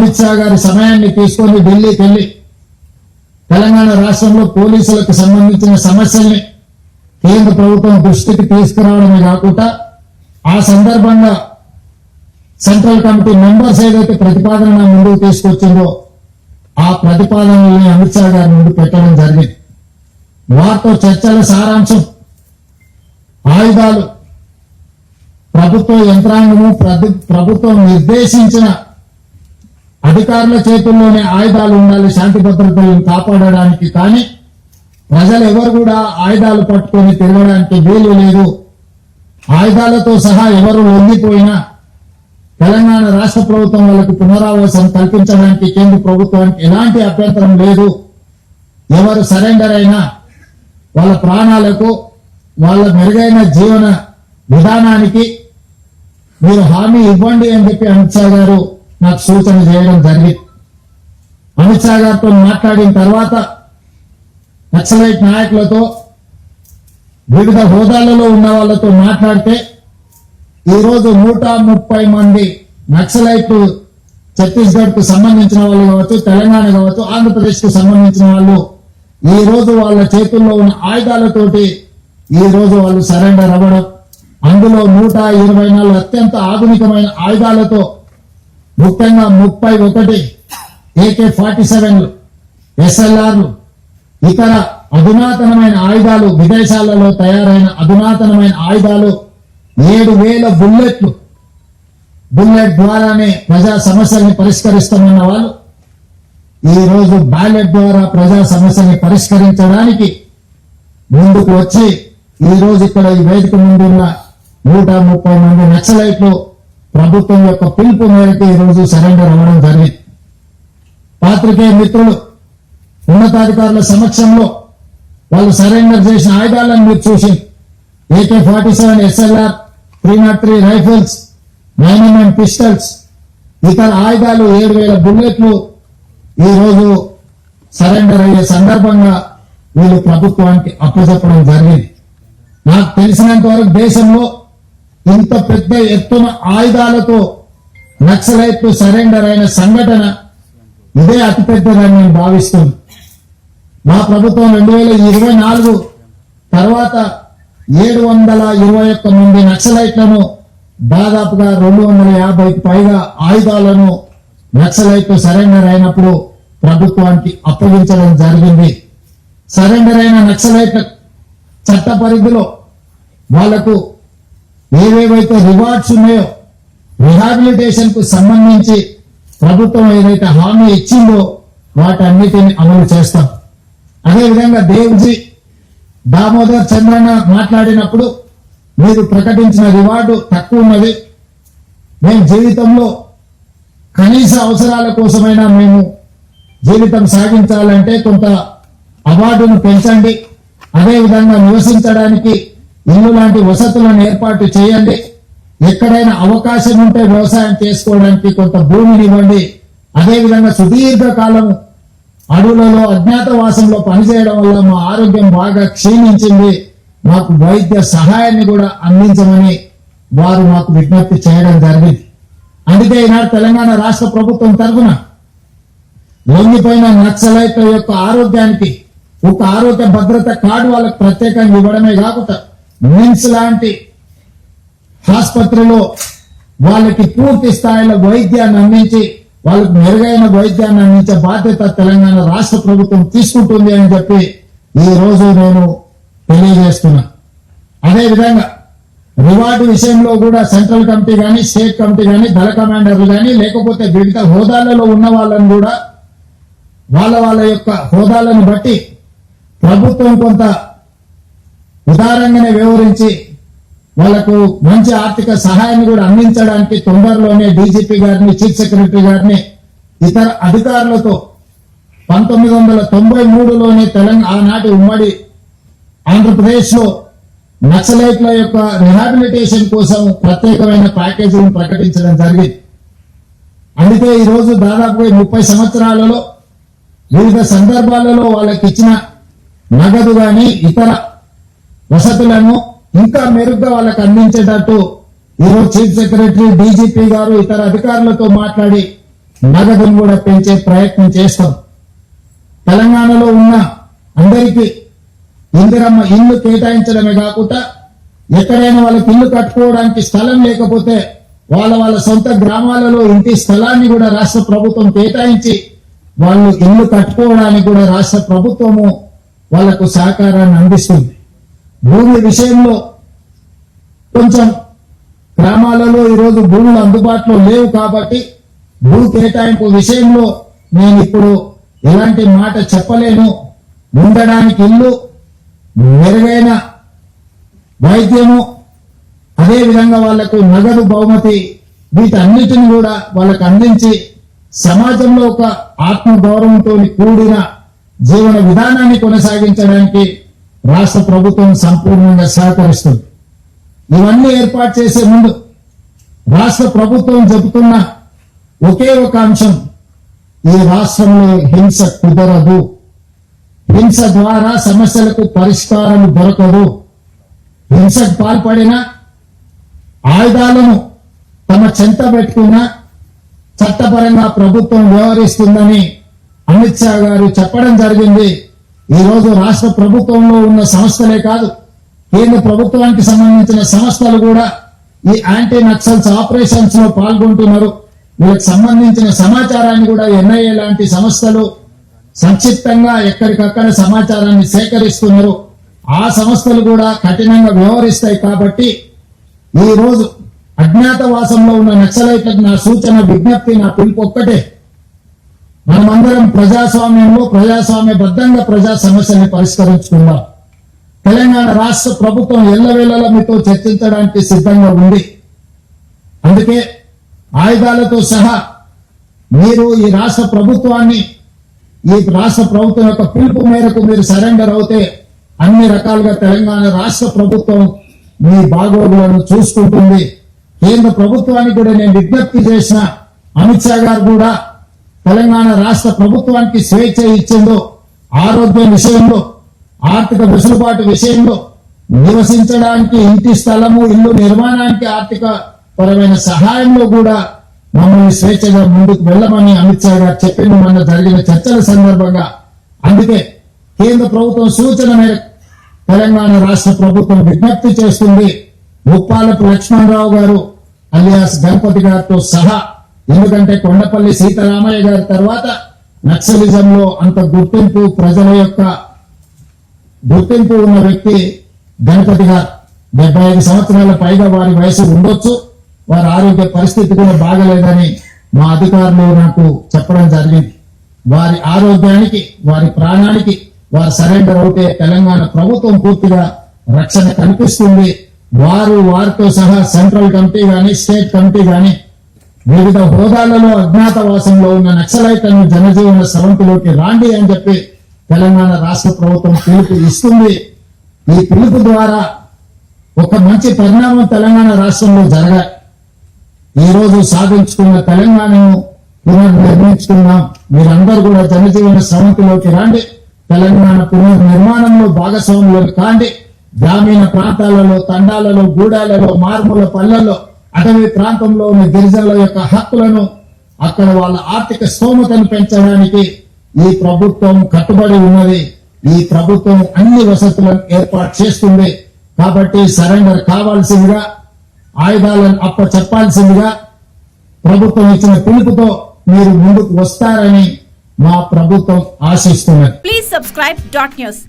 అమిత్ షా గారి సమయాన్ని తీసుకొని ఢిల్లీకి వెళ్లి తెలంగాణ రాష్ట్రంలో పోలీసులకు సంబంధించిన సమస్యల్ని కేంద్ర ప్రభుత్వం దృష్టికి తీసుకురావడమే కాకుండా ఆ సందర్భంగా సెంట్రల్ కమిటీ మెంబర్స్ ఏదైతే ప్రతిపాదన ముందుకు తీసుకొచ్చిందో ఆ ప్రతిపాదనల్ని అమిత్ షా గారి ముందు పెట్టడం జరిగింది. వారితో చర్చల సారాంశం ఆయుధాలు ప్రభుత్వ యంత్రాంగము ప్రభుత్వం నిర్దేశించిన అధికారుల చేతుల్లోనే ఆయుధాలు ఉండాలి శాంతి భద్రతలను కాపాడడానికి, కానీ ప్రజలు ఎవరు కూడా ఆయుధాలు పట్టుకొని తిరగడానికి వీలు లేదు. ఆయుధాలతో సహా ఎవరు లొంగిపోయినా తెలంగాణ రాష్ట్ర ప్రభుత్వం వాళ్ళకు పునరావాసం కల్పించడానికి కేంద్ర ప్రభుత్వానికి ఎలాంటి అభ్యంతరం లేదు. ఎవరు సరెండర్ అయినా వాళ్ళ ప్రాణాలకు వాళ్ళ మెరుగైన జీవన విధానానికి మీరు హామీ ఇవ్వండి అని చెప్పి అమిత్ షా గారు నాకు సూచన చేయడం జరిగింది. అమిత్ షా గారితో మాట్లాడిన తర్వాత నక్సలైట్ నాయకులతో వివిధ హోదాలలో ఉన్న వాళ్ళతో మాట్లాడితే ఈరోజు 130 మంది నక్సలైట్ ఛత్తీస్గఢ్ కు సంబంధించిన వాళ్ళు కావచ్చు, తెలంగాణ కావచ్చు, ఆంధ్రప్రదేశ్ కు సంబంధించిన వాళ్ళు ఈ రోజు వాళ్ళ చేతుల్లో ఉన్న ఆయుధాలతోటి ఈ రోజు వాళ్ళు సరెండర్ అవ్వడం, అందులో 124 అత్యంత ఆధునికమైన ఆయుధాలతో ముఖ్యంగా 31 AK-47లు, SLRలు, ఇతర అధునాతనమైన ఆయుధాలు, విదేశాలలో తయారైన అధునాతనమైన ఆయుధాలు, 7,000 బుల్లెట్ ద్వారానే ప్రజా సమస్యల్ని పరిష్కరిస్తామన్న వాళ్ళు ఈ రోజు బ్యాలెట్ ద్వారా ప్రజా సమస్యల్ని పరిష్కరించడానికి ముందుకు వచ్చి ఈ రోజు ఇక్కడ ఈ వేదిక ముందున్న 130 మంది నక్సలైట్లు ప్రభుత్వం యొక్క పిలుపు మేరకు ఈ రోజు సరెండర్ అవ్వడం జరిగింది. పాత్రికేయ మిత్రులు, ఉన్నతాధికారుల సమక్షంలో వాళ్ళు సరెండర్ చేసిన ఆయుధాలను మీరు చూసి AK-47 SLR, 303 rifles, 9mm pistols, ఇతర ఆయుధాలు 7,000 బుల్లెట్లు ఈ రోజు సరెండర్ అయ్యే సందర్భంగా వీళ్ళు ప్రభుత్వానికి అప్పచెప్పడం జరిగింది. నాకు తెలిసినంత వరకు దేశంలో ఇంత పెద్ద ఎత్తున ఆయుధాలతో నక్సలైట్లు సరెండర్ అయిన సంఘటన ఇదే అతిపెద్దదని నేను భావిస్తున్నాను. మా ప్రభుత్వం 2024 తర్వాత 721 మంది నక్సలైట్లను, దాదాపుగా 250కి పైగా ఆయుధాలను నక్సలైట్లు సరెండర్ అయినప్పుడు ప్రభుత్వానికి అప్పగించడం జరిగింది. సరెండర్ అయిన నక్సలైట్ల చట్ట పరిధిలో వాళ్లకు ఏవేవైతే రివార్డ్స్ ఉన్నాయో రిహాబిలిటేషన్ కు సంబంధించి ప్రభుత్వం ఏదైతే హామీ ఇచ్చిందో వాటన్నిటిని అమలు చేస్తాం. అదేవిధంగా దేవ్జీ దామోదర్ చంద్రన్న మాట్లాడినప్పుడు మీరు ప్రకటించిన రివార్డు తక్కువ ఉన్నది, మేము జీవితంలో కనీస అవసరాల కోసమైనా మేము జీవితం సాగించాలంటే కొంత అవార్డును పెంచండి, అదేవిధంగా నివసించడానికి ఇల్లు లాంటి వసతులను ఏర్పాటు చేయండి, ఎక్కడైనా అవకాశం ఉంటే వ్యవసాయం చేసుకోవడానికి కొంత భూమిని ఇవ్వండి, అదేవిధంగా సుదీర్ఘకాలం అడవులలో అజ్ఞాతవాసంలో పనిచేయడం వల్ల మా ఆరోగ్యం బాగా క్షీణించింది, మాకు వైద్య సహాయాన్ని కూడా అందించమని వారు మాకు విజ్ఞప్తి చేయడం జరిగింది. అందుకే ఈనాడు తెలంగాణ రాష్ట్ర ప్రభుత్వం తరఫున లొంగిపోయిన నక్సలైట్ల యొక్క ఆరోగ్యానికి ఒక ఆరోగ్య భద్రత కార్డు వాళ్ళకు ప్రత్యేకంగా ఇవ్వడమే కాకుండా మిమ్స్ లాంటి ఆసుపత్రిలో వాళ్ళకి పూర్తి స్థాయిలో వైద్యాన్ని అందించి వాళ్ళకు మెరుగైన వైద్యాన్ని అందించే బాధ్యత తెలంగాణ రాష్ట్ర ప్రభుత్వం తీసుకుంటుంది అని చెప్పి ఈ రోజు నేను తెలియజేస్తున్నా. అదేవిధంగా రివార్డు విషయంలో కూడా సెంట్రల్ కమిటీ కానీ, స్టేట్ కమిటీ కానీ, దళ కమాండర్లు కానీ, లేకపోతే వివిధ హోదాలలో ఉన్న వాళ్ళని కూడా వాళ్ళ యొక్క హోదాలను బట్టి ప్రభుత్వం కొంత ఉదారంగానే వ్యవహరించి వాళ్లకు మంచి ఆర్థిక సహాయాన్ని కూడా అందించడానికి తొందరలోనే డీజీపీ గారిని, చీఫ్ సెక్రటరీ గారిని, ఇతర అధికారులతో 1993లోనే ఆనాటి ఉమ్మడి ఆంధ్రప్రదేశ్ లో నక్సలైట్ల యొక్క రిహాబిలిటేషన్ కోసం ప్రత్యేకమైన ప్యాకేజీని ప్రకటించడం జరిగింది. అందుకే ఈ రోజు దాదాపు 30 సంవత్సరాలలో వివిధ సందర్భాలలో వాళ్ళకి ఇచ్చిన నగదు గాని ఇతర వసతులను ఇంకా మెరుగ్గా వాళ్ళకి అందించేటట్టు ఈరోజు చీఫ్ సెక్రటరీ, డీజీపీ గారు ఇతర అధికారులతో మాట్లాడి నగదును కూడా పెంచే ప్రయత్నం చేస్తాం. తెలంగాణలో ఉన్న అందరికీ ఇందిరమ్మ ఇల్లు కేటాయించడమే కాకుండా ఎక్కడైనా వాళ్ళకి ఇల్లు కట్టుకోవడానికి స్థలం లేకపోతే వాళ్ళ సొంత గ్రామాలలో ఇంటి స్థలాన్ని కూడా రాష్ట్ర ప్రభుత్వం కేటాయించి వాళ్ళు ఇల్లు కట్టుకోవడానికి కూడా రాష్ట్ర ప్రభుత్వము వాళ్లకు సహకారాన్ని అందిస్తుంది. భూమి విషయంలో కొంచెం గ్రామాలలో ఈరోజు భూములు అందుబాటులో లేవు కాబట్టి భూ కేటాయింపు విషయంలో నేను ఇప్పుడు ఎలాంటి మాట చెప్పలేను. ఉండడానికి ఇల్లు, మెరుగైన వైద్యము, అదే విధంగా వాళ్లకు నగదు బహుమతి, వీటన్నిటిని కూడా వాళ్ళకు అందించి సమాజంలో ఒక ఆత్మ గౌరవంతో కూడిన జీవన విధానాన్ని కొనసాగించడానికి రాష్ట్ర ప్రభుత్వం సంపూర్ణంగా సహకరిస్తుంది. ఇవన్నీ ఏర్పాటు చేసే ముందు రాష్ట్ర ప్రభుత్వం చెబుతున్న ఒకే ఒక అంశం, ఈ రాష్ట్రంలో హింస కుదరదు, హింస ద్వారా సమస్యలకు పరిష్కారం దొరకదు. హింసకు పాల్పడిన, ఆయుధాలను తమ చెంత పెట్టుకున్న చట్టపరంగా ప్రభుత్వం వ్యవహరిస్తుందని అమిత్ షా గారు చెప్పడం జరిగింది. ఈ రోజు రాష్ట్ర ప్రభుత్వంలో ఉన్న సంస్థలే కాదు, కేంద్ర ప్రభుత్వానికి సంబంధించిన సంస్థలు కూడా ఈ యాంటీ నక్సల్స్ ఆపరేషన్స్ లో పాల్గొంటున్నారు. వీళ్ళకి సంబంధించిన సమాచారాన్ని కూడా ఎన్ఐఏ లాంటి సంస్థలు సంక్షిప్తంగా ఎక్కడికక్కడ సమాచారాన్ని సేకరిస్తున్నారు. ఆ సంస్థలు కూడా కఠినంగా వ్యవహరిస్తాయి. కాబట్టి ఈ రోజు అజ్ఞాతవాసంలో ఉన్న నక్సలైట్లకు నా సూచన, విజ్ఞప్తి, నా పిలుపు ఒక్కటే, మనమందరం ప్రజాస్వామ్యంలో ప్రజాస్వామ్యబద్ధంగా ప్రజా సమస్యల్ని పరిష్కరించుకుందాం. తెలంగాణ రాష్ట్ర ప్రభుత్వం ఎల్లవేళలా మీతో చర్చించడానికి సిద్ధంగా ఉంది. అందుకే ఆయుధాలతో సహా మీరు ఈ రాష్ట్ర ప్రభుత్వం యొక్క పిలుపు మేరకు మీరు సరెండర్ అవుతే అన్ని రకాలుగా తెలంగాణ రాష్ట్ర ప్రభుత్వం మీ బాగోగులను చూసుకుంటుంది. కేంద్ర ప్రభుత్వానికి కూడా నేను విజ్ఞప్తి చేసిన, అమిత్ షా గారు కూడా తెలంగాణ రాష్ట్ర ప్రభుత్వానికి స్వేచ్ఛ ఇచ్చిందో, ఆరోగ్యం విషయంలో, ఆర్థిక వెసులుబాటు విషయంలో, నివసించడానికి ఇంటి స్థలము, ఇల్లు నిర్మాణానికి ఆర్థిక పరమైన సహాయంలో కూడా మమ్మల్ని స్వేచ్ఛగా ముందుకు వెళ్ళమని అమిత్ షా గారు చెప్పింది మొన్న జరిగిన చర్చల సందర్భంగా. అందుకే కేంద్ర ప్రభుత్వం సూచన మేరకు తెలంగాణ రాష్ట్ర ప్రభుత్వం విజ్ఞప్తి చేస్తుంది. ముప్పాలపు లక్ష్మణరావు గారు అలియాస్ గణపతి గారితో సహా, ఎందుకంటే కొండపల్లి సీతారామయ్య గారి తర్వాత నక్సలిజంలో అంత గుర్తింపు, ప్రజల యొక్క గుర్తింపు ఉన్న వ్యక్తి గణపతి గారు. 75 సంవత్సరాల పైగా వారి వయసు ఉండొచ్చు. వారి ఆరోగ్య పరిస్థితి కూడా బాగలేదని మా అధికారులు నాకు చెప్పడం జరిగింది. వారి ఆరోగ్యానికి, వారి ప్రాణానికి వారు సరెండర్ అవుతే తెలంగాణ ప్రభుత్వం పూర్తిగా రక్షణ కల్పిస్తుంది. వారితో సహా సెంట్రల్ కమిటీ గాని, స్టేట్ కమిటీ గాని వివిధ హోదాలలో అజ్ఞాతవాసంలో ఉన్న నక్సలైట్లను జనజీవన స్రవంతిలోకి రాండి అని చెప్పి తెలంగాణ రాష్ట్ర ప్రభుత్వం పిలుపు ఇస్తుంది. ఈ పిలుపు ద్వారా ఒక మంచి పరిణామం తెలంగాణ రాష్ట్రంలో జరగాలి. ఈ రోజు సాధించుకున్న తెలంగాణను పునర్నిర్మించుకున్నాం. మీరందరూ కూడా జనజీవన స్రవంతిలోకి రాండి. తెలంగాణ పునర్నిర్మాణంలో భాగస్వాములు కాండి. గ్రామీణ ప్రాంతాలలో, తండాలలో, గూడాలలో, మారుమూల పల్లెల్లో, అటవీ ప్రాంతంలో ఉన్న గిరిజనుల యొక్క హక్కులను, అక్కడ వాళ్ళ ఆర్థిక స్తోమతను పెంచడానికి ఈ ప్రభుత్వం కట్టుబడి ఉన్నది. ఈ ప్రభుత్వం అన్ని వసతులను ఏర్పాటు చేస్తుంది. కాబట్టి సరెండర్ కావాల్సిందిగా, ఆయుధాలను చెప్పాల్సిందిగా ప్రభుత్వం ఇచ్చిన పిలుపుతో మీరు ముందుకు వస్తారని మా ప్రభుత్వం ఆశిస్తున్నది. Please subscribe .news.